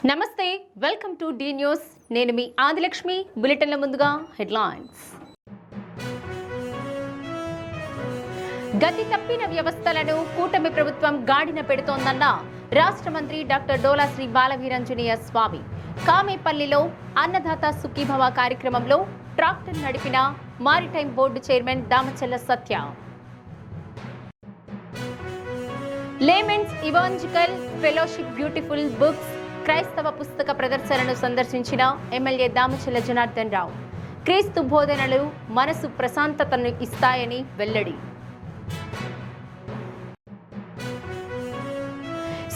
నమస్తే welcome to D news నేను మీ ఆదిలక్ష్మి బులెటిన్ల ముందుగా హెడ్లైన్స్ గతి తప్పిన వ్యవస్థలను కూటమి ప్రభుత్వం గాడిన పెడుతోందన్న రాష్ట్ర మంత్రి డాక్టర్ డోలా శ్రీ బాలవీరాంజనేయ స్వామి కామేపల్లిలో అన్నదాత సుఖీభవ కార్యక్రమంలో ట్రాక్టర్ నడిపిన Maritime Board chairman Damachalla Satya Laymen's Evangelical Fellowship Beautiful Books క్రైస్తవ పుస్తక ప్రదర్శనను సందర్శించిన ఎమ్మెల్యే దామచల్ల జనార్దన్ రావు క్రీస్తు బోధనలు మనసు ప్రశాంతతను ఇస్తాయని వెల్లడి.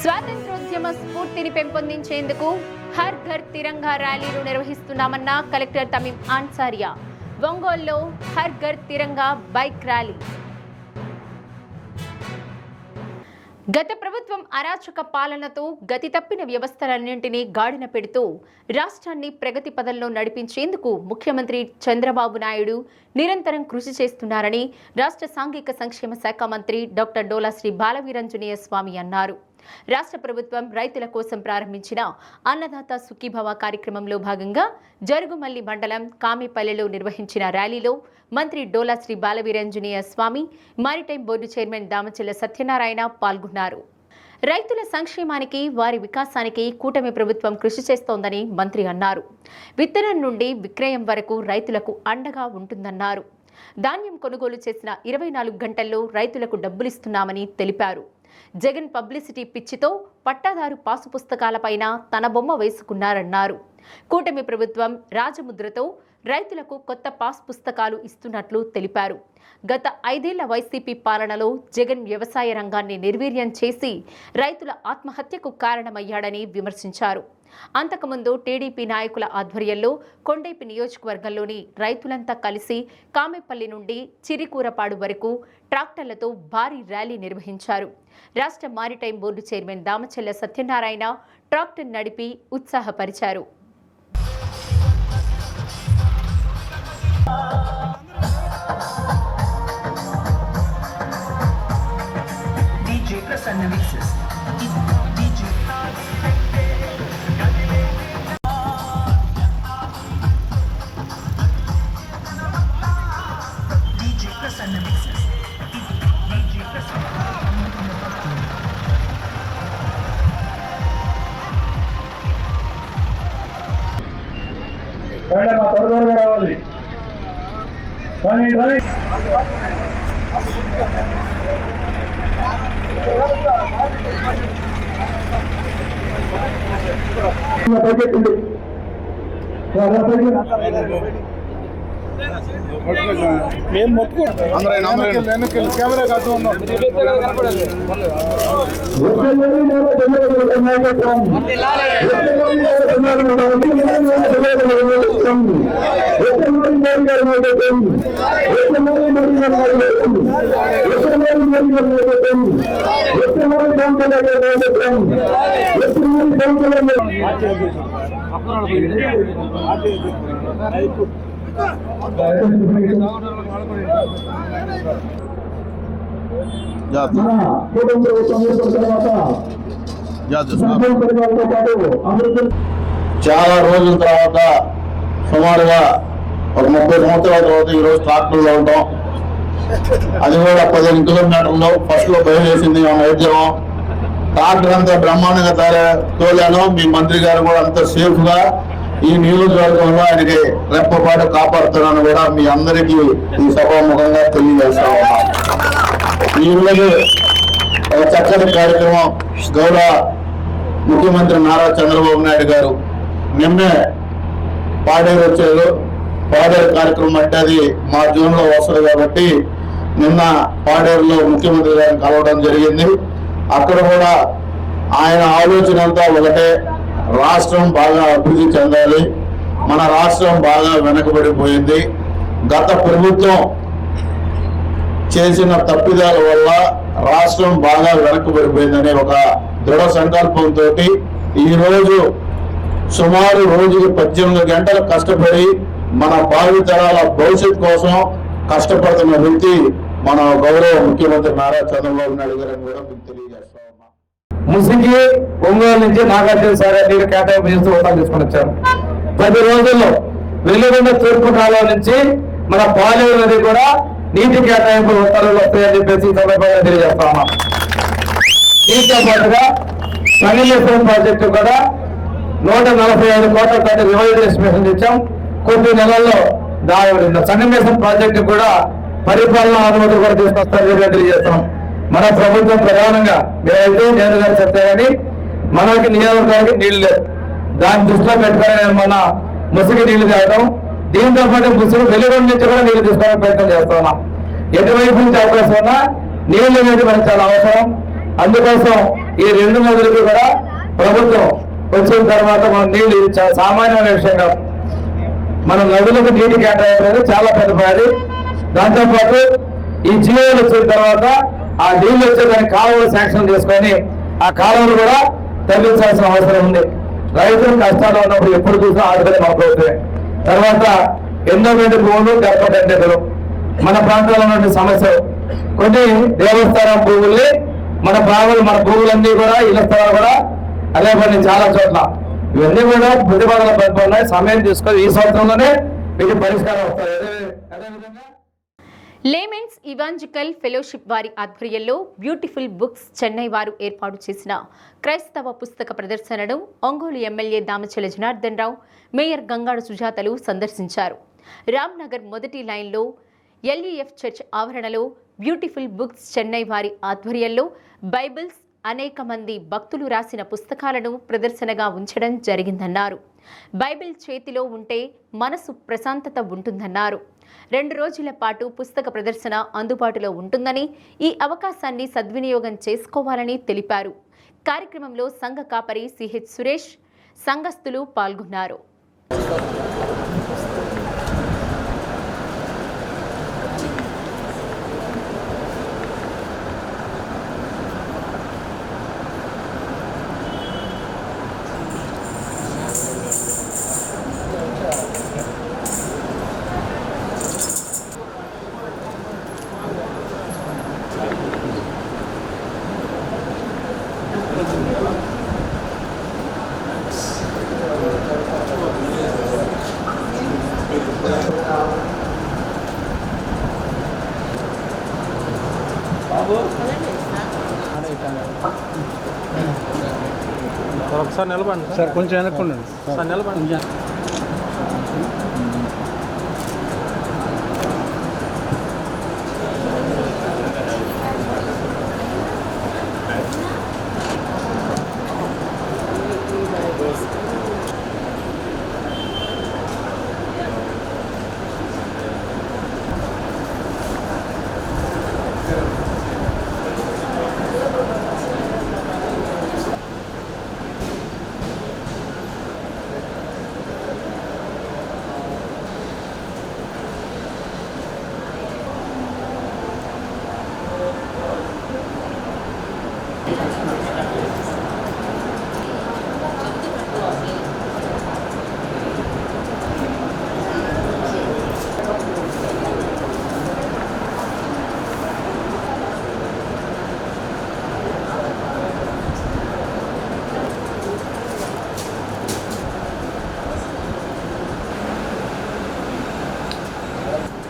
స్వాతంత్రోద్యమ స్ఫూర్తిని పెంపొందించేందుకు హర్ ఘర్ తిరంగా ర్యాలీలు నిర్వహిస్తున్నామన్న కలెక్టర్ తమీం అన్సారియా. ఒంగోలులో హర్ ఘర్ తిరంగా బైక్ ర్యాలీ. గత ప్రభుత్వం అరాచక పాలనతో గతి తప్పిన వ్యవస్థలన్నింటినీ గాడిన పెడుతూ రాష్ట్రాన్ని ప్రగతి పదంలో నడిపించేందుకు ముఖ్యమంత్రి చంద్రబాబు నాయుడు నిరంతరం కృషి చేస్తున్నారని రాష్ట్ర సాంఘిక సంక్షేమ శాఖ మంత్రి డాక్టర్ డోలా శ్రీ బాలవీరాంజనేయ స్వామి అన్నారు. రాష్ట్ర ప్రభుత్వం రైతుల కోసం ప్రారంభించిన అన్నదాత సుఖీభవ కార్యక్రమంలో భాగంగా జరుగుమల్లి మండలం కామేపల్లిలో నిర్వహించిన ర్యాలీలో మంత్రి Dola Sri Balaveeranjaneya Swamy Maritime Board chairman Damachalla Satyanarayana పాల్గొన్నారు. రైతుల సంక్షేమానికి వారి వికాసానికి కూటమి ప్రభుత్వం కృషి చేస్తోందని మంత్రి అన్నారు. విత్తనం నుండి విక్రయం వరకు రైతులకు అండగా ఉంటుందన్నారు. ధాన్యం కొనుగోలు చేసిన 24 గంటల్లో రైతులకు డబ్బులిస్తున్నామని తెలిపారు. జగన్ పబ్లిసిటీ పిచ్చితో పట్టాదారు పాసు పుస్తకాలపైన తన బొమ్మ వేసుకున్నారన్నారు. కూటమి ప్రభుత్వం రాజముద్రతో రైతులకు కొత్త పాస్ పుస్తకాలు ఇస్తున్నట్లు తెలిపారు. గత 5 ఏళ్ల వైసీపీ పాలనలో జగన్ వ్యవసాయ రంగాన్ని నిర్వీర్యం చేసి రైతుల ఆత్మహత్యకు కారణమయ్యాడని విమర్శించారు. అంతకుముందు టీడీపీ నాయకుల ఆధ్వర్యంలో కొండేపి నియోజకవర్గంలోని రైతులంతా కలిసి కామేపల్లి నుండి చిరికూరపాడు వరకు ట్రాక్టర్లతో భారీ ర్యాలీ నిర్వహించారు. రాష్ట్ర maritime Board chairman Damachalla Satyanarayana tractor నడిపి ఉత్సాహపరిచారు. రావాలి మేము మొత్తుకుంటాం కెమెరా కాదు చాలా రోజుల తర్వాత సుమారుగా ఒక 30 సంవత్సరాల తర్వాత ఈరోజు ట్రాక్టర్లో ఉంటాం. అది కూడా 15 కిలోమీటర్లు ఫస్ట్ లో భయం వేసింది మా వైద్యం. ట్రాక్టర్ అంతా బ్రహ్మాండంగా తోలాను. మీ మంత్రి గారు కూడా అంత సేఫ్ గా ఈ నియోజకవర్గంలో ఆయనకి రెప్పపాటు కాపాడుతున్నాను కూడా మీ అందరికీ ఈ సభాముఖంగా తెలియజేస్తా ఉన్నా. ఈ రోజు ఒక చక్కటి కార్యక్రమం గౌరవ ముఖ్యమంత్రి నారా చంద్రబాబు నాయుడు గారు నిన్నే పాడేరు వచ్చారు. పాడేరు కార్యక్రమం అంటే అది మా జూన్లో వస్తుంది కాబట్టి నిన్న పాడేరులో ముఖ్యమంత్రి గారిని కలవడం జరిగింది. అక్కడ కూడా ఆయన ఆలోచన అంతా ఒకటే, రాష్ట్రం బాగా అభివృద్ధి చెందాలి. మన రాష్ట్రం బాగా వెనకబడిపోయింది. గత ప్రభుత్వం చేసిన తప్పిదాల వల్ల రాష్ట్రం బాగా వెనకబడిపోయిందనే ఒక దృఢ సంకల్పంతో ఈరోజు సుమారు రోజుకి 18 గంటలు కష్టపడి మన భావితరాల భవిష్యత్ కోసం కష్టపడుతున్న వ్యక్తి మన గౌరవ ముఖ్యమంత్రి నారా చంద్రబాబు నాయుడు గారిని కూడా మీకు తెలియజేస్తా ఉన్నా. ముసిగి ఒంగోలు నుంచి నాగార్జున సాగర్ నీరు కేటాయింపు చేస్తూ ఒప్పందం తీసుకొని వచ్చారు. 10 రోజుల్లో వెలుగొండ తూర్పు కాలువ నుంచి మన పాలేరు నది కూడా నీటి కేటాయింపు ఉత్తర్వులు వస్తాయని చెప్పేసి ఈ సందర్భంగా తెలియజేస్తా ఉన్నాం. దీంతో పాటుగా సంగమేశ్వరం ప్రాజెక్టు కూడా 145 కోట్లతో రివైజ్ ఎస్టిమేషన్ ఇచ్చాం. కొద్ది నెలల్లో సంగమేశ్వరం ప్రాజెక్టు కూడా పరిపాలన అనుమతులు కూడా తీసుకొస్తారని తెలియజేస్తాం. మన ప్రభుత్వం ప్రధానంగా నేనైతే నేను గారు చెప్తే కానీ మనకి నియోజకవర్గానికి నీళ్లు లేవు. దాన్ని దృష్టిలో పెట్టుకొని నేను మన ముసుగు నీళ్లు తాగడం, దీంతో పాటు ముసుగు వెలుగొండ నుంచి కూడా నీళ్లు తీసుకోవడానికి ప్రయత్నం చేస్తా ఉన్నాం. ఎటువైపు నుంచి అవకాశం ఉన్నా నీళ్లు అనేది మనకు చాలా అవసరం. అందుకోసం ఈ 2 నదులకి కూడా ప్రభుత్వం వచ్చిన తర్వాత మనం నీళ్లు చాలా సామాన్యమైన విషయం కాదు. మన నదులకు నీటి కేటాయింపు అనేది చాలా పెద్ద పని. దాంతోపాటు ఈ జీవోలు వచ్చిన తర్వాత ఆ నీళ్లు వచ్చేదానికి కాలువలు శాంక్షన్ చేసుకొని ఆ కాలువలు కూడా తగ్గించాల్సిన అవసరం ఉంది. రైతులు కష్టాలు ఉన్నప్పుడు ఎప్పుడు చూసినా ఆడుకునే మన ప్రభుత్వమే. తర్వాత ఎండోమెంట్ భూములు, గర్భటెండలు మన ప్రాంతాల్లో ఉన్న సమస్యలు. కొన్ని దేవస్థానం భూముల్ని మన భూములన్నీ కూడా ఇళ్ల స్థలాలు కూడా అదే పని చాలా చోట్ల ఇవన్నీ కూడా ప్రతిపాదన పడుతున్నాయి. సమయం తీసుకొని ఈ సంవత్సరంలోనే వీటి పరిష్కారం వస్తాయి. అదేవిధంగా లేమెన్స్ ఇవాంజికల్ ఫెలోషిప్ వారి ఆధ్వర్యంలో బ్యూటిఫుల్ బుక్స్ చెన్నై వారు ఏర్పాటు చేసిన క్రైస్తవ పుస్తక ప్రదర్శనను ఒంగోలు ఎమ్మెల్యే దామచల జనార్దన్ రావు, మేయర్ గంగాడు సుజాతలు సందర్శించారు. రామ్నగర్ మొదటి లైన్లో ఎల్ఈఎఫ్ చర్చ్ ఆవరణలో బ్యూటిఫుల్ బుక్స్ చెన్నై వారి ఆధ్వర్యంలో బైబిల్స్, అనేక మంది భక్తులు రాసిన పుస్తకాలను ప్రదర్శనగా ఉంచడం జరిగిందన్నారు. బైబిల్ చేతిలో ఉంటే మనసు ప్రశాంతత ఉంటుందన్నారు. 2 రోజుల పాటు పుస్తక ప్రదర్శన అందుబాటులో ఉంటుందని, ఈ అవకాశాన్ని సద్వినియోగం చేసుకోవాలని తెలిపారు. కార్యక్రమంలో సంఘ కాపరి సిహెచ్ సురేష్, సంఘస్థులు పాల్గొన్నారు. ఒకసారి నిలబండి సార్, కొంచెం వెనక్కుండండి సార్, నిలబండి.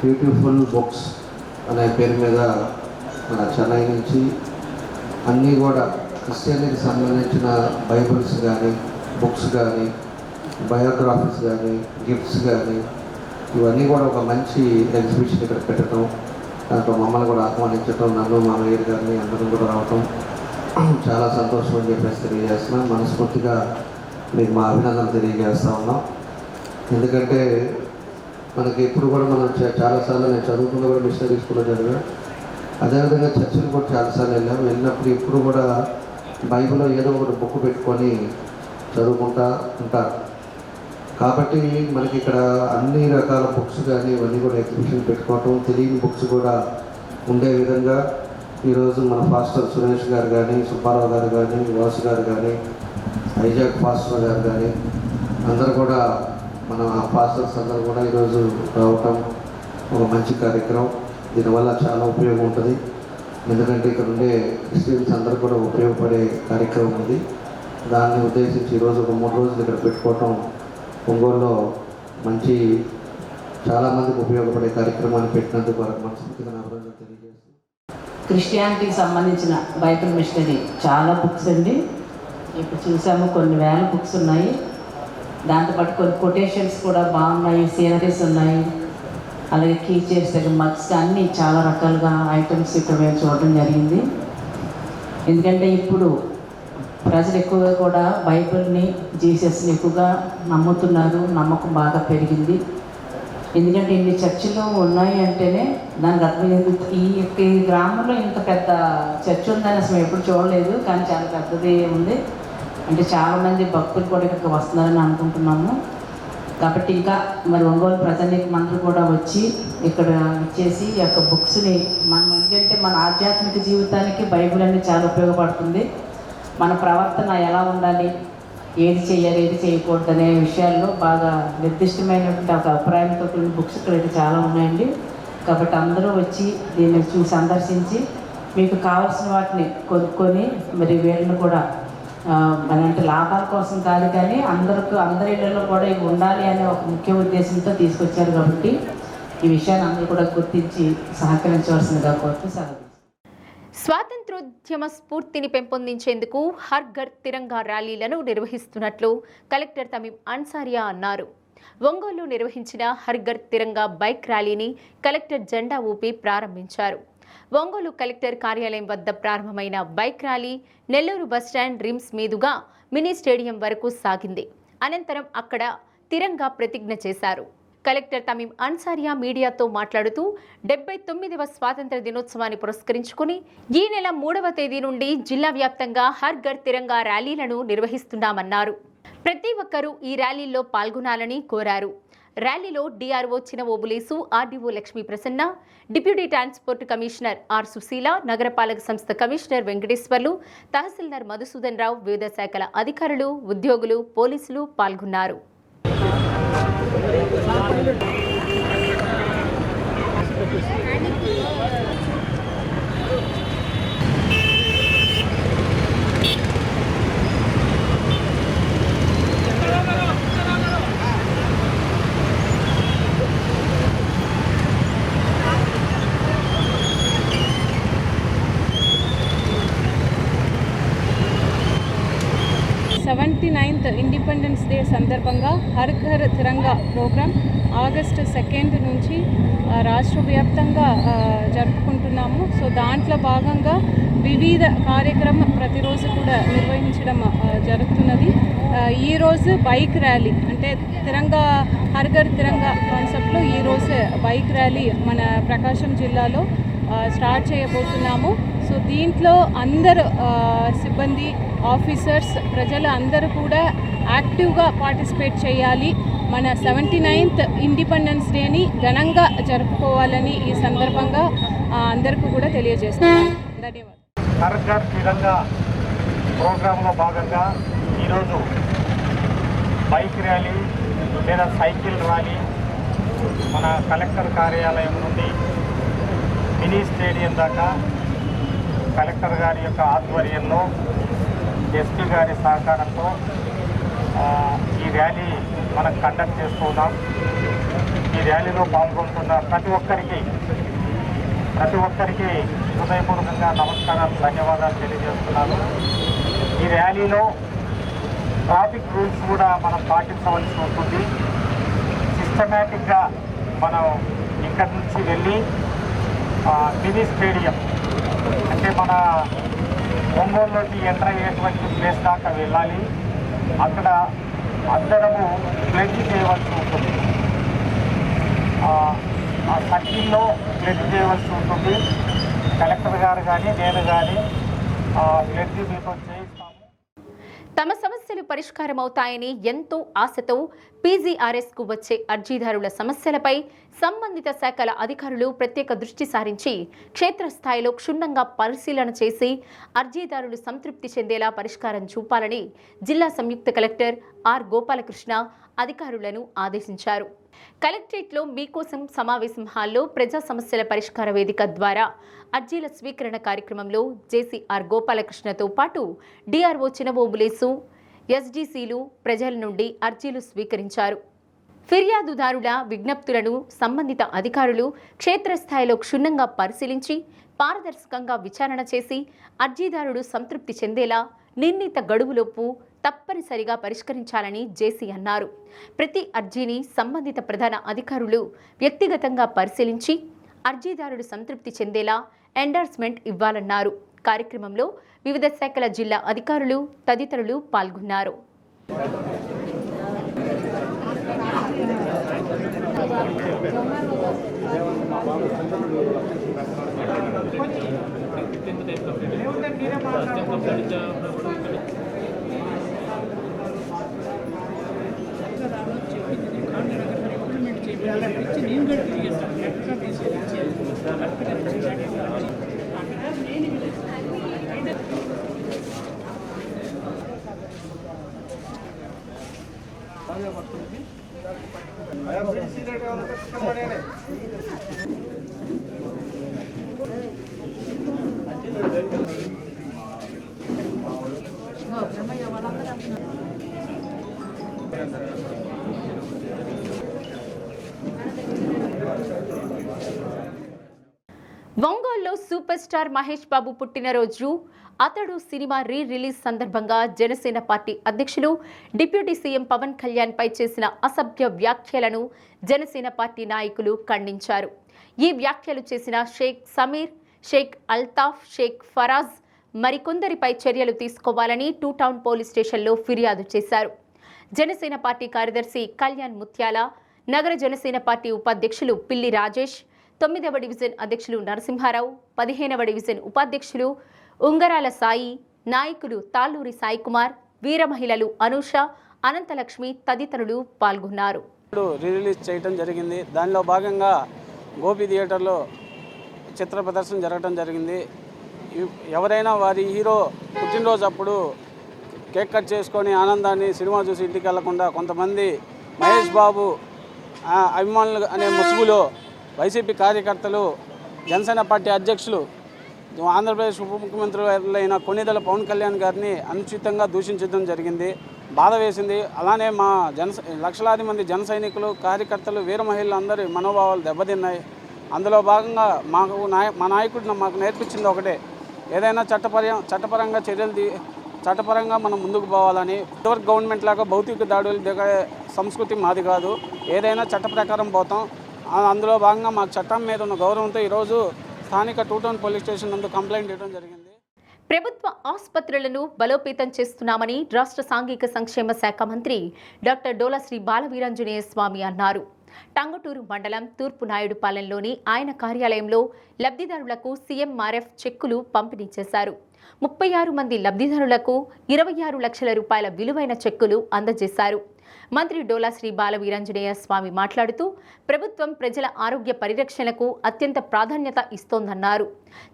బ్యూటిఫుల్ బుక్స్ అనే పేరు మీద మన చెన్నై నుంచి అన్నీ కూడా క్రిస్టియన్కి సంబంధించిన బైబిల్స్ కానీ, బుక్స్ కానీ, బయోగ్రఫీస్ కానీ, గిఫ్ట్స్ కానీ ఇవన్నీ కూడా ఒక మంచి ఎగ్జిబిషన్ ఇక్కడ పెట్టడం, దాంట్లో మమ్మల్ని కూడా ఆహ్వానించడం, నన్ను మా మేయర్ గారిని అందరం కూడా రావటం చాలా సంతోషం అని చెప్పేసి తెలియజేస్తున్నాం. మనస్ఫూర్తిగా మీకు మా అభినందనలు తెలియజేస్తూ ఉన్నాం. ఎందుకంటే మనకి ఎప్పుడు కూడా మనం చాలాసార్లు నేను చదువుకున్న కూడా మిషనరీ స్కూల్లో చదివా, అదేవిధంగా చర్చిలు కూడా చాలాసార్లు వెళ్ళినప్పుడు ఎప్పుడు కూడా బైబిల్లో ఏదో ఒకటి బుక్ పెట్టుకొని చదువుకుంటా ఉంటారు. కాబట్టి మనకి ఇక్కడ అన్ని రకాల బుక్స్ కానీ ఇవన్నీ కూడా ఎగ్జిబిషన్ పెట్టుకోవటం, తెలియని బుక్స్ కూడా ఉండే విధంగా ఈరోజు మన పాస్టర్ సురేష్ గారు కానీ, సుబ్బారావు గారు కానీ, వాసు గారు కానీ, ఐజాక్ పాస్టర్ గారు కానీ అందరూ కూడా మన పాస్టర్స్ అందరూ కూడా ఈరోజు రావటం ఒక మంచి కార్యక్రమం. దీనివల్ల చాలా ఉపయోగం ఉంటుంది. ఎందుకంటే ఇక్కడ ఉండే క్రిస్టియన్స్ అందరూ కూడా ఉపయోగపడే కార్యక్రమం ఇది. దాన్ని ఉద్దేశించి ఈరోజు ఒక 3 రోజులు ఇక్కడ పెట్టుకోవటం ఒంగోలులో మంచి చాలామందికి ఉపయోగపడే కార్యక్రమాన్ని పెట్టినందుకు వారికి మనస్ఫూర్తిగా నా అభినందనలు తెలియజేస్తున్నాను. క్రిస్టియానిటీకి సంబంధించిన బైబిల్ మిషనరీ చాలా బుక్స్ అండి. ఇప్పుడు చూసాము కొన్ని వేల బుక్స్ ఉన్నాయి. దాంతోపాటు కొన్ని కొటేషన్స్ కూడా బాగున్నాయి, సీనరీస్ ఉన్నాయి, అలాగే కీ చైర్స్ మగ్స్ అన్నీ చాలా రకాలుగా ఐటమ్స్ ఇక్కడ మేము చూడడం జరిగింది. ఎందుకంటే ఇప్పుడు ప్రజలు ఎక్కువగా కూడా బైబిల్ని, జీసస్ని ఎక్కువగా నమ్ముతున్నారు. నమ్మకం బాగా పెరిగింది. ఎందుకంటే ఇన్ని చర్చిలు ఉన్నాయి అంటేనే దానికి అర్థమైంది. ఈ గ్రామంలో ఇంత పెద్ద చర్చ్ ఉందని అసలు ఎప్పుడు చూడలేదు, కానీ చాలా పెద్దది ఉంది. అంటే చాలామంది భక్తులు కూడా ఇక్కడికి వస్తున్నారని అనుకుంటున్నాము. కాబట్టి ఇంకా మరి ఒంగోలు ప్రజానీకమందరూ కూడా వచ్చి ఇక్కడ ఇచ్చేసి ఈ యొక్క బుక్స్ని మనం ఎందుకంటే మన ఆధ్యాత్మిక జీవితానికి బైబిల్ అనేది చాలా ఉపయోగపడుతుంది. మన ప్రవర్తన ఎలా ఉండాలి, ఏది చేయాలి, ఏది చేయకూడదు అనే విషయాల్లో బాగా నిర్దిష్టమైనటువంటి ఒక అభిప్రాయంతో కొన్ని బుక్స్ ఇక్కడైతే చాలా ఉన్నాయండి. కాబట్టి అందరూ వచ్చి దీన్ని చూసి సందర్శించి మీకు కావాల్సిన వాటిని కొనుక్కొని మరి వీళ్ళని కూడా మన అంటే లాభాల కోసం కాదు, కానీ అందరి ఇళ్లలో కూడా ఇవి ఉండాలి అనే ఒక ముఖ్య ఉద్దేశంతో తీసుకొచ్చారు. కాబట్టి ఈ విషయాన్ని అందరూ కూడా గుర్తించి సహకరించవలసిందిగా కోరుతూ సెలవు. స్వాతంత్రోద్యమ స్ఫూర్తిని పెంపొందించేందుకు హర్ ఘర్ తిరంగా ర్యాలీలను నిర్వహిస్తున్నట్లు కలెక్టర్ తమీం అన్సారియా అన్నారు. ఒంగోలులో నిర్వహించిన హర్ ఘర్ తిరంగా బైక్ ర్యాలీని కలెక్టర్ జెండా ఊపి ప్రారంభించారు. ఒంగోలు కలెక్టర్ కార్యాలయం వద్ద ప్రారంభమైన bike rally Nellore bus stand RIMS మీదుగా మినీ స్టేడియం వరకు సాగింది. అనంతరం అక్కడ తిరంగా ప్రతిజ్ఞ చేశారు. కలెక్టర్ తమీం అన్సారియా మీడియాతో మాట్లాడుతూ 79వ స్వాతంత్ర దినోత్సవాన్ని పురస్కరించుకుని ఈ నెల 3వ తేదీ నుండి జిల్లా వ్యాప్తంగా హర్ ఘర్ తిరంగా ర్యాలీలను నిర్వహిస్తున్నామన్నారు. ప్రతి ఒక్కరూ ఈ ర్యాలీలో పాల్గొనాలని కోరారు. ర్యాలీలో DRO Chinavobulesu, RDO Lakshmi Prasanna, deputy transport commissioner R Sushila, నగరపాలక సంస్థ కమిషనర్ వెంకటేశ్వర్లు, తహసీల్దార్ మధుసూదన్ రావు, వివిధ శాఖల అధికారులు, ఉద్యోగులు, పోలీసులు పాల్గొన్నారు. ఇండిపెండెన్స్ డే సందర్భంగా హర్ ఘర్ తిరంగా ప్రోగ్రాం ఆగస్టు 2 నుంచి రాష్ట్ర వ్యాప్తంగా జరుపుకుంటున్నాము. సో దాంట్లో భాగంగా వివిధ కార్యక్రమం ప్రతిరోజు కూడా నిర్వహించడం జరుగుతున్నది. ఈరోజు బైక్ ర్యాలీ అంటే తిరంగా హర్ ఘర్ తిరంగా కాన్సెప్ట్లో ఈరోజు బైక్ ర్యాలీ మన ప్రకాశం జిల్లాలో స్టార్ట్ చేయబోతున్నాము. సో దీంట్లో అందరు సిబ్బంది, ఆఫీసర్స్, ప్రజలు అందరూ కూడా యాక్టివ్గా పార్టిసిపేట్ చేయాలి. మన 79th ఇండిపెండెన్స్ డేని ఘనంగా జరుపుకోవాలని ఈ సందర్భంగా అందరికీ కూడా తెలియజేస్తున్నాను. ధన్యవాదాలు. హర్ ఘర్ తిరంగా ప్రోగ్రాంలో భాగంగా ఈరోజు బైక్ ర్యాలీ లేదా సైకిల్ ర్యాలీ మన కలెక్టర్ కార్యాలయం నుండి మినీ స్టేడియం దాకా కలెక్టర్ గారి యొక్క ఆధ్వర్యంలో, ఎస్పీ గారి సహకారంతో ఈ ర్యాలీ మనం కండక్ట్ చేస్తున్నాం. ఈ ర్యాలీలో పాల్గొంటున్న ప్రతి ఒక్కరికి హృదయపూర్వకంగా నమస్కారాలు, ధన్యవాదాలు తెలియజేస్తున్నాను. ఈ ర్యాలీలో ట్రాఫిక్ రూల్స్ కూడా మనం పాటించవలసి ఉంటుంది. సిస్టమేటిక్గా మనం ఇక్కడి నుంచి వెళ్ళి మినీ స్టేడియం అంటే మన ఒంగోలులోకి ఎంటర్ అయ్యేటువంటి ప్లేస్ దాకా వెళ్ళాలి. అక్కడ అందరము ప్లెడ్జ్ చేయవలసి ఉంటుంది. ఆ సర్కిల్లో ప్లెడ్జ్ చేయవలసి ఉంటుంది. కలెక్టర్ గారు కానీ నేను కానీ ప్లెడ్జ్ మీతో చేయిస్తాము. తమ సమస్యలు పరిష్కారం అవుతాయని ఎంతో ఆశతో పీజీఆర్ఎస్కు వచ్చే అర్జీదారుల సమస్యలపై సంబంధిత శాఖల అధికారులు ప్రత్యేక దృష్టి సారించి క్షేత్రస్థాయిలో క్షుణ్ణంగా పరిశీలన చేసి అర్జీదారులు సంతృప్తి చెందేలా పరిష్కారం చూపాలని జిల్లా సంయుక్త కలెక్టర్ ఆర్ గోపాలకృష్ణ అధికారులను ఆదేశించారు. కలెక్టరేట్లో మీకోసం సమావేశం హాల్లో ప్రజా సమస్యల పరిష్కార వేదిక ద్వారా అర్జీల స్వీకరణ కార్యక్రమంలో జేసీఆర్ గోపాలకృష్ణతో పాటు డిఆర్ఓ చినబోబులేసు ఎస్డీసీలు ప్రజల నుండి అర్జీలు స్వీకరించారు. ఫిర్యాదుదారుల విజ్ఞప్తులను సంబంధిత అధికారులు క్షేత్రస్థాయిలో క్షుణ్ణంగా పరిశీలించి పారదర్శకంగా విచారణ చేసి అర్జీదారుడు సంతృప్తి చెందేలా నిర్ణీత గడువులోపు తప్పనిసరిగా పరిష్కరించాలని జేసీ అన్నారు. ప్రతి అర్జీని సంబంధిత ప్రధాన అధికారులు వ్యక్తిగతంగా పరిశీలించి అర్జీదారుడు సంతృప్తి చెందేలా ఎండార్స్మెంట్ ఇవ్వాలన్నారు. కార్యక్రమంలో వివిధ శాఖల జిల్లా అధికారులు తదితరులు పాల్గొన్నారు. ఒంగోలులో సూపర్ స్టార్ మహేష్ బాబు పుట్టినరోజు అతడు సినిమా రిలీజ్ సందర్భంగా జనసేన పార్టీ అధ్యక్షులు డిప్యూటీ సీఎం పవన్ కళ్యాణ్ పై చేసిన అసభ్య వ్యాఖ్యలను జనసేన పార్టీ నాయకులు ఖండించారు. ఈ వ్యాఖ్యలు చేసిన షేక్ సమీర్, షేక్ అల్తాఫ్, షేక్ ఫరాజ్ మరికొందరిపై చర్యలు తీసుకోవాలని టూ టౌన్ పోలీస్ స్టేషన్లో ఫిర్యాదు చేశారు. జనసేన పార్టీ కార్యదర్శి కళ్యాణ్ ముత్యాల, నగర జనసేన పార్టీ ఉపాధ్యక్షులు పిల్లి రాజేష్, 9వ డివిజన్ అధ్యక్షులు నరసింహారావు, 15వ డివిజన్ ఉపాధ్యక్షులు ఉంగరాల సాయి, నాయకులు తాళ్ళూరి సాయి కుమార్, వీర మహిళలు అనూష, అనంతలక్ష్మి తదితరులు పాల్గొన్నారు. రిలీజ్ చేయడం జరిగింది. దానిలో భాగంగా గోపి థియేటర్లో చిత్ర ప్రదర్శన జరగడం జరిగింది. ఎవరైనా వారి హీరో పుట్టినరోజు అప్పుడు కేక్ కట్ చేసుకొని ఆనందాన్ని సినిమా చూసి ఇంటికి వెళ్లకుండా కొంతమంది మహేష్ బాబు అభిమానులు అనే ముసుగులో వైసీపీ కార్యకర్తలు జనసేన పార్టీ అధ్యక్షులు ఆంధ్రప్రదేశ్ ఉప ముఖ్యమంత్రి అయిన కొణిదెల పవన్ కళ్యాణ్ గారిని అనుచితంగా దూషించడం జరిగింది. బాధ వేసింది. అలానే మా లక్షలాది మంది జన సైనికులు, కార్యకర్తలు, వీర మహిళలు అందరి మనోభావాలు దెబ్బతిన్నాయి. అందులో భాగంగా మా నాయకుడు మాకు నేర్పించింది ఒకటే, ఏదైనా చట్టపరంగా చట్టపరంగా మనం ముందుకు పోవాలని. ఇదివరకు గవర్నమెంట్ లాగా భౌతిక దాడులు దిగే సంస్కృతి మాది కాదు. ఏదైనా చట్ట ప్రకారం పోతాం. అందులో భాగంగా మాకు చట్టం మీద ఉన్న గౌరవంతో ఈరోజు స్థానిక టూ టౌన్ పోలీస్ స్టేషన్ నందు కంప్లైంట్ ఇవ్వడం జరిగింది. ప్రభుత్వ ఆసుపత్రులను బలోపేతం చేస్తున్నామని రాష్ట్ర సాంఘిక సంక్షేమ శాఖ మంత్రి డాక్టర్ డోలా శ్రీ బాలవీరాంజనేయ స్వామి అన్నారు. టంగుటూరు మండలం తూర్పు నాయుడుపాలెంలోని ఆయన కార్యాలయంలో లబ్ధిదారులకు సీఎంఆర్ఎఫ్ చెక్కులు పంపిణీ చేశారు. 36 మంది లబ్ధిదారులకు 26 లక్షల రూపాయల విలువైన చెక్కులు అందజేశారు. మంత్రి డోలా శ్రీ బాలవీరాంజనేయ స్వామి మాట్లాడుతూ ప్రభుత్వం ప్రజల ఆరోగ్య పరిరక్షణకు అత్యంత ప్రాధాన్యత ఇస్తోందన్నారు.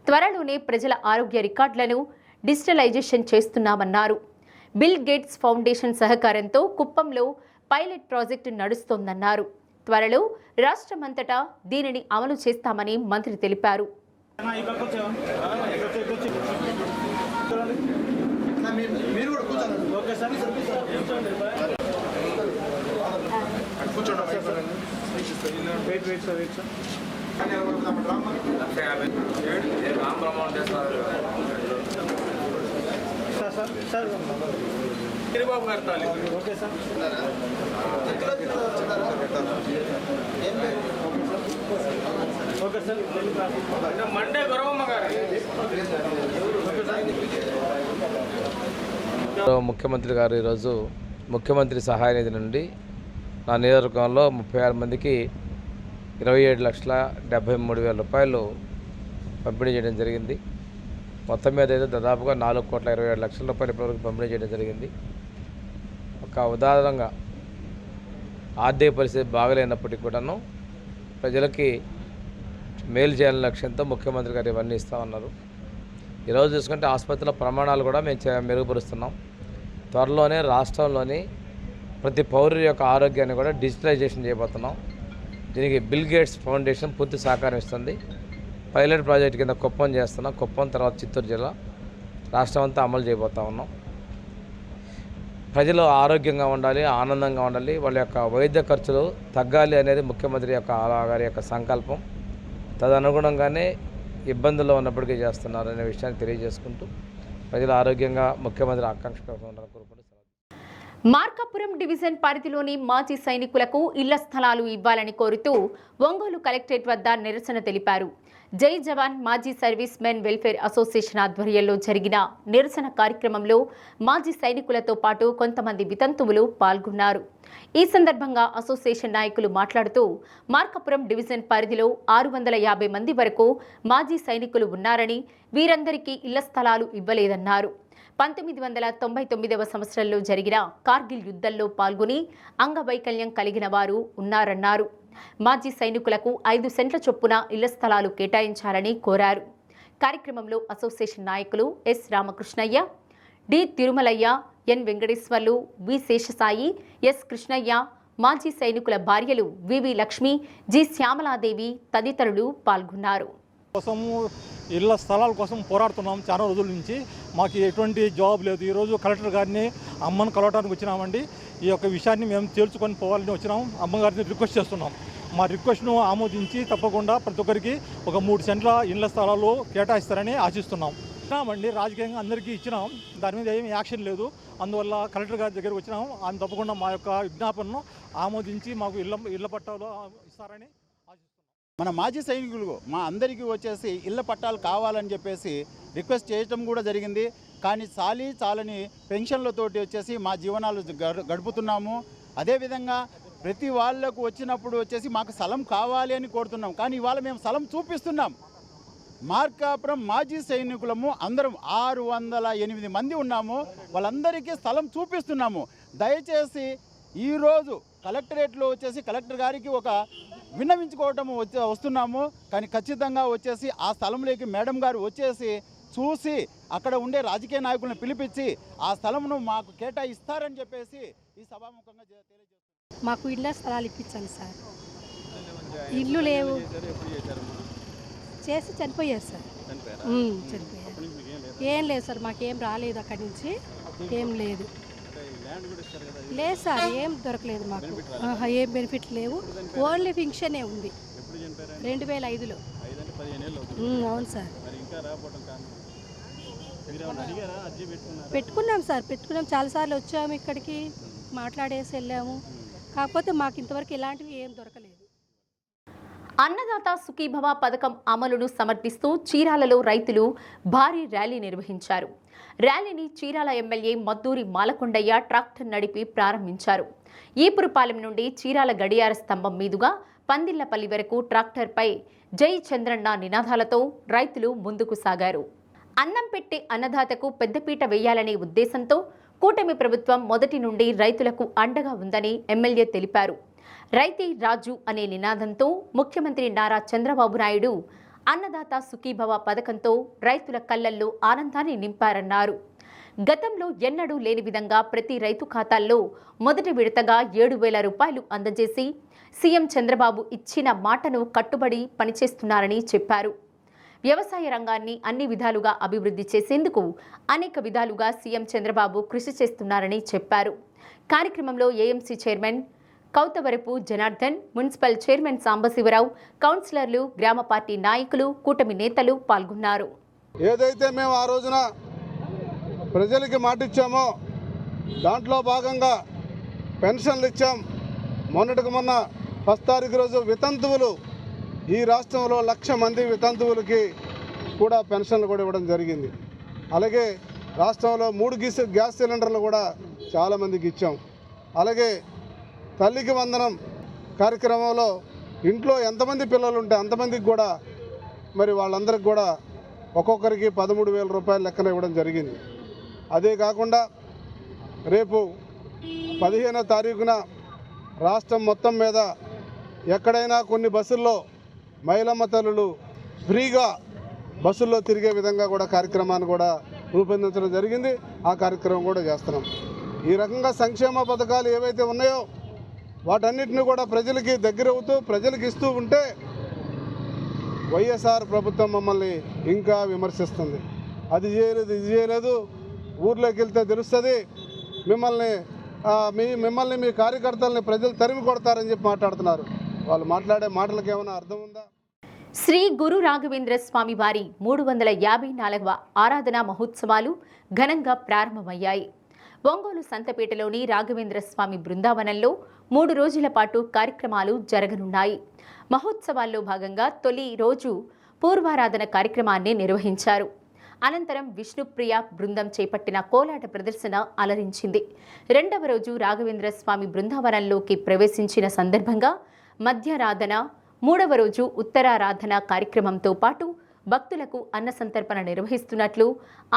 త్వరలోనే ప్రజల ఆరోగ్య రికార్డులను డిజిటలైజేషన్ చేస్తున్నామన్నారు. బిల్ గేట్స్ ఫౌండేషన్ సహకారంతో కుప్పంలో పైలట్ ప్రాజెక్టు నడుస్తోందన్నారు. త్వరలో రాష్ట్రమంతటా దీనిని అమలు చేస్తామని మంత్రి తెలిపారు. ముఖ్యమంత్రి గారు ఈరోజు ముఖ్యమంత్రి సహాయ నిధి నుండి నా నియోజకవర్గంలో 36 మందికి 27,73,000 రూపాయలు పంపిణీ చేయడం జరిగింది. మొత్తం మీద అయితే దాదాపుగా 4,27,00,000 రూపాయలు ఇప్పటివరకు పంపిణీ చేయడం జరిగింది. ఒక ఉదాహరణగా ఆర్థిక పరిస్థితి బాగలేనప్పటికీ కూడాను ప్రజలకి మేలు చేయాలనే లక్ష్యంతో ముఖ్యమంత్రి గారు ఇవన్నీ ఇస్తూ ఉన్నారు. ఈరోజు చూసుకుంటే ఆసుపత్రుల ప్రమాణాలు కూడా మేము మెరుగుపరుస్తున్నాం. త్వరలోనే రాష్ట్రంలోని ప్రతి పౌరుడి యొక్క ఆరోగ్యాన్ని కూడా డిజిటలైజేషన్ చేయబోతున్నాం. దీనికి బిల్ గేట్స్ ఫౌండేషన్ పూర్తి సహకారం ఇస్తుంది. పైలట్ ప్రాజెక్ట్ కింద కుప్పం చేస్తున్నాం. కుప్పం తర్వాత చిత్తూరు జిల్లా రాష్ట్రం అంతా అమలు చేయబోతా ఉన్నాం. ప్రజలు ఆరోగ్యంగా ఉండాలి, ఆనందంగా ఉండాలి, వాళ్ళ యొక్క వైద్య ఖర్చులు తగ్గాలి అనేది ముఖ్యమంత్రి గారి యొక్క సంకల్పం. తదనుగుణంగానే ఇబ్బందుల్లో ఉన్నప్పటికీ చేస్తున్నారు అనే విషయాన్ని తెలియజేసుకుంటూ ప్రజలు ఆరోగ్యంగా ముఖ్యమంత్రి ఆకాంక్ష ఉండాలని కోరుకుంటూ మార్కాపురం డివిజన్ పరిధిలోని మాజీ సైనికులకు ఇళ్ల స్థలాలు ఇవ్వాలని కోరుతూ ఒంగోలు కలెక్టరేట్ వద్ద నిరసన తెలిపారు. జై జవాన్ మాజీ సర్వీస్ మెన్ వెల్ఫేర్ అసోసియేషన్ ఆధ్వర్యంలో జరిగిన నిరసన కార్యక్రమంలో మాజీ సైనికులతో పాటు కొంతమంది వితంతువులు పాల్గొన్నారు. ఈ సందర్భంగా అసోసియేషన్ నాయకులు మాట్లాడుతూ మార్కాపురం డివిజన్ పరిధిలో 650 మంది వరకు మాజీ సైనికులు ఉన్నారని, వీరందరికీ ఇళ్ల స్థలాలు ఇవ్వలేదన్నారు. 1999వ సంవత్సరంలో జరిగిన కార్గిల్ యుద్ధంలో పాల్గొని అంగవైకల్యం కలిగిన వారు ఉన్నారన్నారు. మాజీ సైనికులకు 5 సెంట్ల చొప్పున ఇళ్ల స్థలాలు కేటాయించాలని కోరారు. కార్యక్రమంలో అసోసియేషన్ నాయకులు ఎస్ రామకృష్ణయ్య, డి తిరుమలయ్య, ఎన్ వెంకటేశ్వర్లు, వి శేషసాయి, ఎస్ కృష్ణయ్య, మాజీ సైనికుల భార్యలు వివి లక్ష్మి, జి శ్యామలాదేవి తదితరులు పాల్గొన్నారు. ఇళ్ల స్థలాల కోసం పోరాడుతున్నాం చాలా రోజుల నుంచి. మాకు ఎటువంటి జాబ్ లేదు. ఈరోజు కలెక్టర్ గారిని అమ్మను కలవడానికి వచ్చినామండి. ఈ యొక్క విషయాన్ని మేము తేల్చుకొని పోవాలని వచ్చినాం. అమ్మగారిని రిక్వెస్ట్ చేస్తున్నాం. మా రిక్వెస్ట్ను ఆమోదించి తప్పకుండా ప్రతి ఒక్కరికి ఒక 3 సెంట్ల ఇళ్ల స్థలాలు కేటాయిస్తారని ఆశిస్తున్నాం. ఇచ్చినామండి, రాజకీయంగా అందరికీ ఇచ్చినాం. దాని మీద ఏమి యాక్షన్ లేదు. అందువల్ల కలెక్టర్ గారి దగ్గరికి వచ్చినాం. ఆయన తప్పకుండా మా యొక్క విజ్ఞాపనను ఆమోదించి మాకు ఇళ్ల పట్టాలు ఇస్తారని మన మాజీ సైనికులు మా అందరికీ వచ్చేసి ఇళ్ల పట్టాలు కావాలని చెప్పేసి రిక్వెస్ట్ చేయటం కూడా జరిగింది. కానీ చాలని పెన్షన్లతోటి వచ్చేసి మా జీవనాలు గడుపుతున్నాము. అదేవిధంగా ప్రతి వాళ్ళకు వచ్చినప్పుడు వచ్చేసి మాకు స్థలం కావాలి అని కోరుతున్నాం. కానీ ఇవాళ మేము స్థలం చూపిస్తున్నాం. మార్కాపురం మాజీ సైనికులము అందరం 608 మంది ఉన్నాము. వాళ్ళందరికీ స్థలం చూపిస్తున్నాము. దయచేసి ఈరోజు కలెక్టరేట్లో వచ్చేసి కలెక్టర్ గారికి ఒక విన్నవించుకోవటం వస్తున్నాము. కానీ ఖచ్చితంగా వచ్చేసి ఆ స్థలంలోకి మేడం గారు వచ్చేసి చూసి అక్కడ ఉండే రాజకీయ నాయకులను పిలిపించి ఆ స్థలంను మాకు కేటాయిస్తారని చెప్పేసి ఈ సభాముఖంగా తెలియజేస్తున్నాం. మాకు ఇళ్ళ స్థలాలు ఇప్పించాలి సార్. ఇల్లు లేవు, చేసి చనిపోయారు సార్. చనిపోయారు. ఏం లేదు సార్, మాకేం రాలేదు అక్కడి నుంచి, ఏం లేదు లేదు సార్, ఏం దొరకలేదు మాకు. ఏం బెనిఫిట్ లేవు. ఓన్లీ ఫింక్షనే ఉంది 2005లో. అవును సార్, పెట్టుకున్నాం సార్, పెట్టుకున్నాం. చాలాసార్లు వచ్చాము ఇక్కడికి, మాట్లాడేసి వెళ్ళాము. కాకపోతే మాకు ఇంతవరకు ఇలాంటివి ఏం దొరకలేదు. అన్నదాత సుఖీభవ పథకం అమలును సమర్థిస్తూ చీరాలలో రైతులు భారీ ర్యాలీ నిర్వహించారు. ర్యాలీని చీరాల ఎమ్మెల్యే మద్దూరి మాలకొండయ్య ట్రాక్టర్ నడిపి ప్రారంభించారు. ఈపురపాలెం నుండి చీరాల గడియార స్తంభం మీదుగా పందిళ్లపల్లి వరకు ట్రాక్టర్పై జై చంద్రన్న నినాదాలతో రైతులు ముందుకు సాగారు. అన్నం పెట్టే అన్నదాతకు పెద్దపీట వేయాలనే ఉద్దేశంతో కూటమి ప్రభుత్వం మొదటి నుండి రైతులకు అండగా ఉందని ఎమ్మెల్యే తెలిపారు. రైతే రాజు అనే నినాదంతో ముఖ్యమంత్రి నారా చంద్రబాబు నాయుడు అన్నదాత సుఖీభవ పథకంతో రైతుల కళ్లల్లో ఆనందాన్ని నింపారన్నారు. గతంలో ఎన్నడూ లేని విధంగా ప్రతి రైతు ఖాతాల్లో మొదటి విడతగా 7,000 రూపాయలు అందజేసి సీఎం చంద్రబాబు ఇచ్చిన మాటను కట్టుబడి పనిచేస్తున్నారని చెప్పారు. వ్యవసాయ రంగాన్ని అన్ని విధాలుగా అభివృద్ధి చేసేందుకు అనేక విధాలుగా సీఎం చంద్రబాబు కృషి చేస్తున్నారని చెప్పారు. కార్యక్రమంలో AMC chairman Kauthavarapu Janardhan, municipal chairman Sambasivarao, కౌన్సిలర్లు, గ్రామ పార్టీ నాయకులు, కూటమి నేతలు పాల్గొన్నారు. ఏదైతే మేము ఆ రోజున ప్రజలకి మాటిచ్చామో దాంట్లో భాగంగా పెన్షన్లు ఇచ్చాం. మొన్నటికి మొన్న 1 తారీఖు రోజు వితంతువులు, ఈ రాష్ట్రంలో 1,00,000 మంది వితంతువులకి కూడా పెన్షన్లు కూడా ఇవ్వడం జరిగింది. అలాగే రాష్ట్రంలో 3 గ్యాస్ సిలిండర్లు కూడా చాలామందికి ఇచ్చాం. అలాగే తల్లికి వందనం కార్యక్రమంలో ఇంట్లో ఎంతమంది పిల్లలు ఉంటే అంతమందికి కూడా మరి వాళ్ళందరికీ కూడా ఒక్కొక్కరికి 13,000 రూపాయలు లెక్కన ఇవ్వడం జరిగింది. అదే కాకుండా రేపు 15వ తారీఖున రాష్ట్రం మొత్తం మీద ఎక్కడైనా కొన్ని బస్సుల్లో మహిళమ్మ తల్లులు ఫ్రీగా బస్సుల్లో తిరిగే విధంగా కూడా కార్యక్రమాన్ని కూడా రూపొందించడం జరిగింది. ఆ కార్యక్రమం కూడా చేస్తున్నాం. ఈ రకంగా సంక్షేమ పథకాలు ఏవైతే ఉన్నాయో వాటన్నిటిని కూడా ప్రజలకి దగ్గరవుతూ ప్రజలకు ఇస్తూ ఉంటే వైఎస్ఆర్ ప్రభుత్వం మమ్మల్ని ఇంకా విమర్శిస్తుంది. అది చేయలేదు, ఇది చేయలేదు, ఊర్లోకి వెళ్తే తెలుస్తుంది, మిమ్మల్ని మీ కార్యకర్తల్ని ప్రజలు తరిమి కొడతారని చెప్పి మాట్లాడుతున్నారు. వాళ్ళు మాట్లాడే మాటలకు ఏమైనా అర్థం ఉందా? శ్రీ గురు రాఘవేంద్ర స్వామి వారి 354వ ఆరాధనా మహోత్సవాలు ఘనంగా ప్రారంభమయ్యాయి. ఒంగోలు సంతపేటలోని రాఘవేంద్ర స్వామి బృందావనంలో 3 రోజుల పాటు కార్యక్రమాలు జరగనున్నాయి. మహోత్సవాల్లో భాగంగా తొలి రోజు పూర్వారాధన కార్యక్రమాన్ని నిర్వహించారు. అనంతరం విష్ణుప్రియ బృందం చేపట్టిన కోలాట ప్రదర్శన అలరించింది. 2వ రోజు రాఘవేంద్ర స్వామి బృందావనంలోకి ప్రవేశించిన సందర్భంగా మధ్యారాధన, 3వ రోజు ఉత్తరారాధన కార్యక్రమంతో పాటు భక్తులకు అన్న సంతర్పణ నిర్వహిస్తున్నట్లు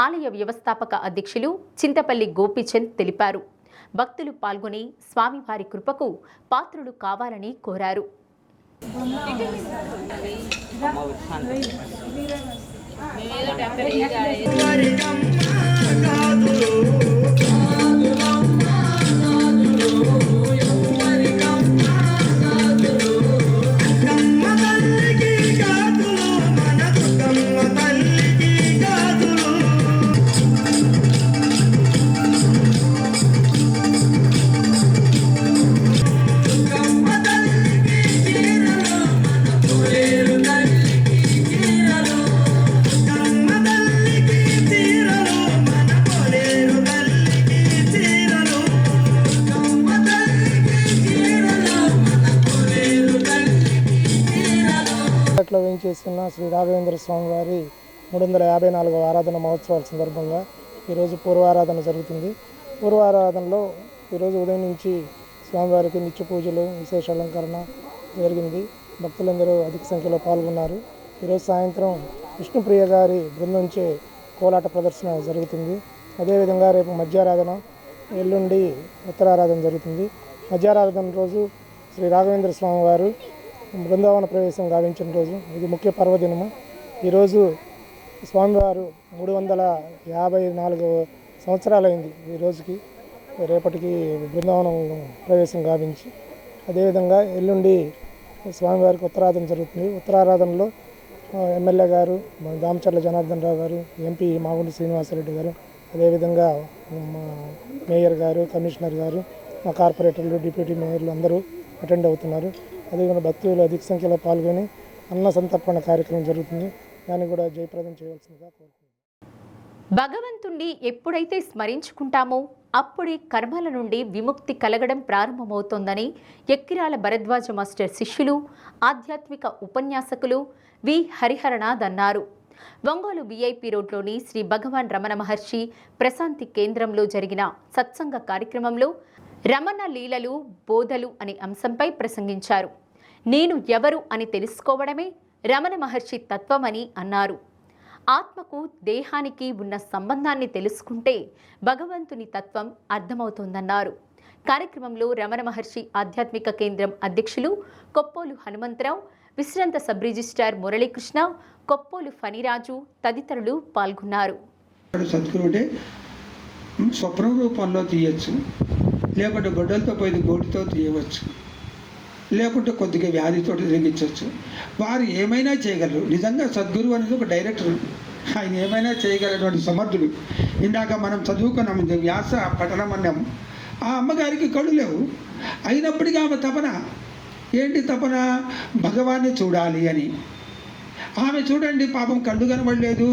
ఆలయ వ్యవస్థాపక అధ్యక్షులు చింతపల్లి గోపీచంద్ తెలిపారు. భక్తులు పాల్గొని స్వామివారి కృపకు పాత్రులు కావాలని కోరారు. వేయించేస్తున్న శ్రీ రాఘవేంద్ర స్వామి వారి 354వ ఆరాధన మహోత్సవాల సందర్భంగా ఈరోజు పూర్వారాధన జరుగుతుంది. పూర్వారాధనలో ఈరోజు ఉదయం నుంచి స్వామివారికి నిత్య పూజలు, విశేష అలంకరణ జరిగింది. భక్తులందరూ అధిక సంఖ్యలో పాల్గొన్నారు. ఈరోజు సాయంత్రం విష్ణుప్రియ గారి బృందంచే కోలాట ప్రదర్శన జరుగుతుంది. అదేవిధంగా రేపు మధ్యారాధన, ఎల్లుండి ఉత్తరారాధన జరుగుతుంది. మధ్యారాధన రోజు శ్రీ రాఘవేంద్ర స్వామి వారు బృందావన ప్రవేశం గావించిన రోజు. ఇది ముఖ్య పర్వదినము. ఈరోజు స్వామివారు 354 సంవత్సరాలైంది ఈ రోజుకి. రేపటికి బృందావనం ప్రవేశం గావించి, అదేవిధంగా ఎల్లుండి స్వామివారికి ఉత్తరారాధన జరుగుతుంది. ఉత్తరారాధనలో ఎమ్మెల్యే గారు, దామచర్ల జనార్దన్ రావు గారు, ఎంపీ మాగుంటి శ్రీనివాసరెడ్డి గారు, అదేవిధంగా మా మేయర్ గారు, కమిషనర్ గారు, మా కార్పొరేటర్లు, డిప్యూటీ మేయర్లు అందరూ అటెండ్ అవుతున్నారు. అదేవిధంగా భక్తులు అధిక సంఖ్యలో పాల్గొని అన్న సంతర్పణ కార్యక్రమం జరుగుతుంది. దాన్ని కూడా జయప్రదం చేయవలసిందిగా కోరుకుంటున్నాను. భగవంతుణ్ణి ఎప్పుడైతే స్మరించుకుంటామో అప్పుడే కర్మల నుండి విముక్తి కలగడం ప్రారంభమవుతోందని ఎక్కిరాల భరద్వాజ మాస్టర్ శిష్యులు, ఆధ్యాత్మిక ఉపన్యాసకులు వి హరిహరనాథ్ అన్నారు. ఒంగోలు విఐపి రోడ్లోని శ్రీ భగవాన్ రమణ మహర్షి ప్రశాంతి కేంద్రంలో జరిగిన సత్సంగ కార్యక్రమంలో రమణ లీలలు, బోధలు అనే అంశంపై ప్రసంగించారు. నేను ఎవరు అని తెలుసుకోవడమే రమణ మహర్షి తత్వమని అన్నారు. ఆత్మకు దేహానికి ఉన్న సంబంధాన్ని తెలుసుకుంటే భగవంతుని తత్వం అర్థమవుతోందన్నారు. కార్యక్రమంలో రమణ మహర్షి ఆధ్యాత్మిక కేంద్రం అధ్యక్షులు కొప్పోలు హనుమంతరావు, విశ్రాంత సబ్ రిజిస్ట్రార్ మురళీకృష్ణ, కొప్పోలు ఫణిరాజు తదితరులు పాల్గొన్నారు. సద్గురుడే స్వప్న రూపంలో తీయచ్చు, లేకుంటే గొడ్డలతో పోయి గోటితో తీయవచ్చు, లేకుంటే కొద్దిగా వ్యాధితో తిరిగించవచ్చు. వారు ఏమైనా చేయగలరు. నిజంగా సద్గురు అనేది ఒక డైరెక్టర్, ఆయన ఏమైనా చేయగలటువంటి సమర్థుడు. ఇందాక మనం చదువుకున్నాం, వ్యాస పఠనం అన్నాము. ఆ అమ్మగారికి కళ్ళు లేవు, అయినప్పటికీ ఆమె తపన ఏంటి? తపన భగవాన్ని చూడాలి అని. ఆమె చూడండి, పాపం కళ్ళు కనబడలేదు,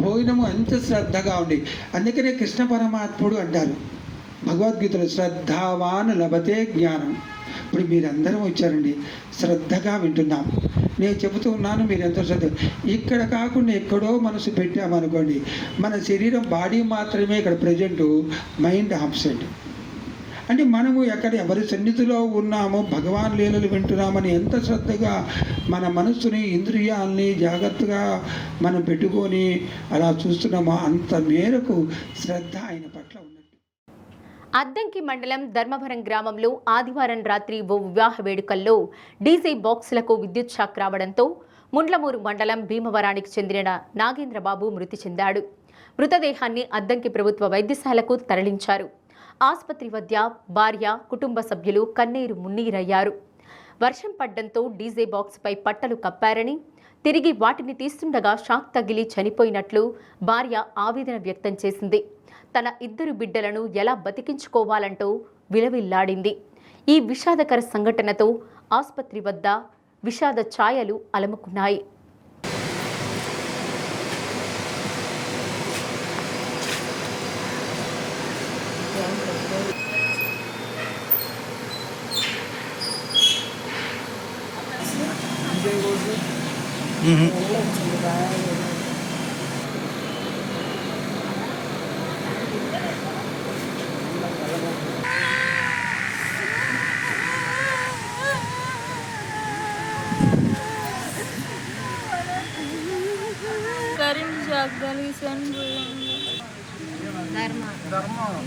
భోజనము అంత శ్రద్ధగా ఉంది. అందుకనే కృష్ణ పరమాత్ముడు అంటారు భగవద్గీతలో, శ్రద్ధావాన్ లభతే జ్ఞానం. ఇప్పుడు మీరందరం వచ్చారండి, శ్రద్ధగా వింటున్నాం. నేను చెబుతూ ఉన్నాను, మీరు ఎంతో శ్రద్ధ. ఇక్కడ కాకుండా ఎక్కడో మనసు పెట్టామనుకోండి, మన శరీరం బాడీ మాత్రమే ఇక్కడ ప్రజెంటు, మైండ్ ఆబ్సెంట్. అంటే మనము ఎక్కడ ఎవరి సన్నిధిలో ఉన్నామో, భగవాన్ లీలలు వింటున్నామని ఎంత శ్రద్ధగా మన మనస్సుని, ఇంద్రియాలని జాగ్రత్తగా మనం పెట్టుకొని అలా చూస్తున్నామో అంత మేరకు శ్రద్ధ ఆయన పట్ల ఉన్నట్టు. అద్దంకి మండలం ధర్మవరం గ్రామంలో ఆదివారం రాత్రి ఓ వివాహ వేడుకల్లో డీజే బాక్సులకు విద్యుత్ షాక్ రావడంతో ముండ్లమూరు మండలం భీమవరానికి చెందిన నాగేంద్రబాబు మృతి చెందాడు. మృతదేహాన్ని అద్దంకి ప్రభుత్వ వైద్యశాలకు తరలించారు. ఆసుపత్రి వద్ద భార్య కుటుంబ సభ్యులు కన్నీరు మున్నీరయ్యారు. వర్షం పడ్డంతో డీజే బాక్స్పై పట్టలు కప్పారని, తిరిగి వాటిని తీస్తుండగా షాక్ తగిలి చనిపోయినట్లు భార్య ఆవేదన వ్యక్తం చేసింది. తన 2 బిడ్డలను ఎలా బతికించుకోవాలంటూ విలవిల్లాడింది. ఈ విషాదకర సంఘటనతో ఆసుపత్రి వద్ద విషాద ఛాయలు అలముకున్నాయి. కరెంట్ షాక్ కలిగి చనిపోయింది.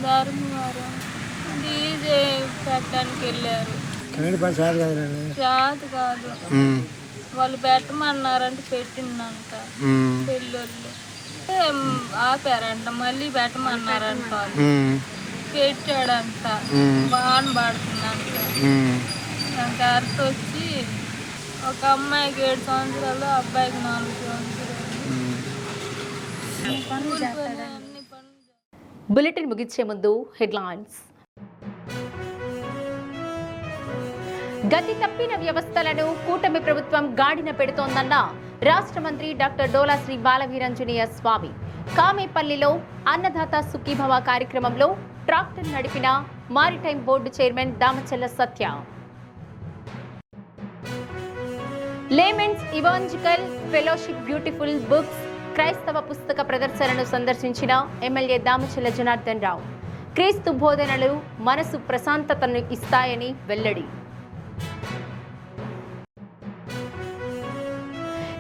ధర్మవరం డీజే పెట్టడానికి వెళ్ళారు. చేత కాదు, వాళ్ళు పెట్టమన్నారంటే పెట్టిందంట. పెళ్ళోళ్ళు ఆపారంట, మళ్ళీ పెట్టమన్నారంట. పెట్టాడంట, బాగా పడుతుందంట. ఇంకా అర్థ వచ్చి ఒక అమ్మాయికి 7 సంవత్సరాలు, అబ్బాయికి 4 సంవత్సరాలు. బులెటిన్ ముగించే ముందు హెడ్లైన్స్. గతి తప్పిన వ్యవస్థలను కూటమి ప్రభుత్వం గాడిన పెడుతోందన్న రాష్ట్ర మంత్రి డాక్టర్ డోలా శ్రీ బాలవీరాంజనేయ స్వామి. కామేపల్లిలో అన్నదాత సుఖీభవ కార్యక్రమంలో ట్రాక్టర్ నడిపిన Maritime Board chairman Damachalla Satya. Laymen's Evangelical Fellowship Beautiful Books క్రైస్తవ పుస్తక ప్రదర్శనను సందర్శించిన ఎమ్మెల్యే దామచల్ల జనార్దన్ రావు. క్రీస్తు బోధనలు మనసు ప్రశాంతతను ఇస్తాయని వెల్లడి.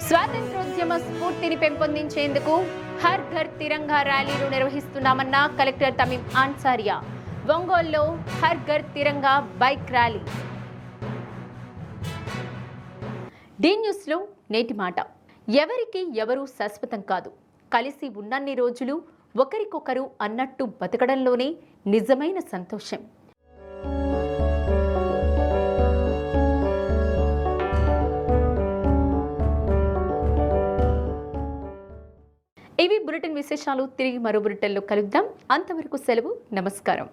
స్వాతంత్రోద్యమ స్ఫూర్తిని పెంపొందించేందుకు హర్ ఘర్ తిరంగా ర్యాలీలు నిర్వహిస్తున్నామన్న కలెక్టర్ తమీం అన్సారియా. ఒంగోలులో హర్ ఘర్ తిరంగా బైక్ ర్యాలీ. డి న్యూస్లో నేటి మాట. ఎవరికి ఎవరూ శాశ్వతం కాదు. కలిసి ఉన్నన్ని రోజులు ఒకరికొకరు అన్నట్టు బతకడంలోనే నిజమైన సంతోషం. ఇవి బులెటిన్ విశేషాలు. తిరిగి మరో బులెటిన్లో కలుద్దాం. అంతవరకు సెలవు. నమస్కారం.